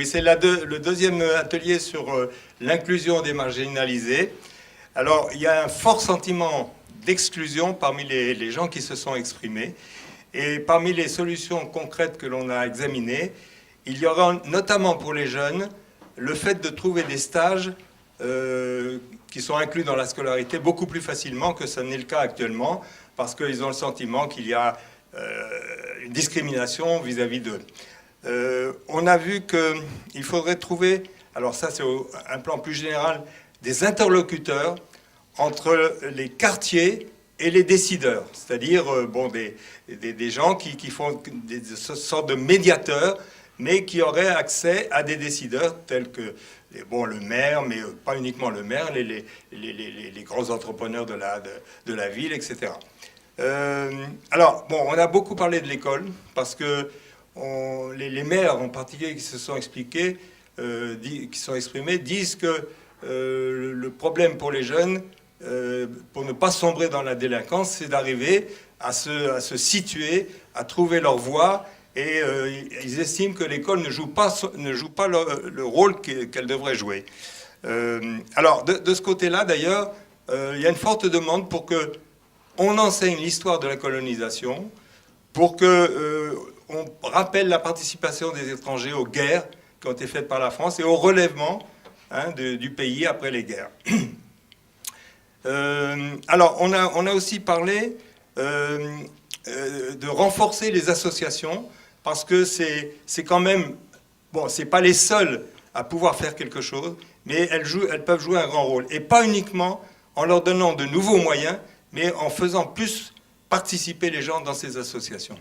c'est le deuxième atelier sur l'inclusion des marginalisés. Alors, il y a un fort sentiment d'exclusion parmi les gens qui se sont exprimés. Et parmi les solutions concrètes que l'on a examinées, il y aura notamment pour les jeunes le fait de trouver des stages qui sont inclus dans la scolarité beaucoup plus facilement que ce n'est le cas actuellement, parce qu'ils ont le sentiment qu'il y a une discrimination vis-à-vis d'eux. On a vu qu'il faudrait trouver, alors ça c'est un plan plus général, des interlocuteurs entre les quartiers et les décideurs, c'est-à-dire bon, des gens qui font des sortes de médiateurs, mais qui auraient accès à des décideurs tels que bon, le maire, mais pas uniquement le maire, les grands entrepreneurs de la ville, etc. Alors, bon, on a beaucoup parlé de l'école, parce que les maires en particulier qui se sont expliqués, qui sont exprimés, disent que le problème pour les jeunes, pour ne pas sombrer dans la délinquance, c'est d'arriver à se situer, à trouver leur voie, et ils estiment que l'école ne joue pas le rôle qu'elle devrait jouer. Alors, de ce côté-là, d'ailleurs, il y a une forte demande pour qu'on enseigne l'histoire de la colonisation, pour qu'on rappelle la participation des étrangers aux guerres qui ont été faites par la France et au relèvement du pays après les guerres. Alors, on a aussi parlé de renforcer les associations, parce que c'est quand même, bon, c'est pas les seuls à pouvoir faire quelque chose, mais elles peuvent jouer un grand rôle. Et pas uniquement en leur donnant de nouveaux moyens, mais en faisant plus participer les gens dans ces associations.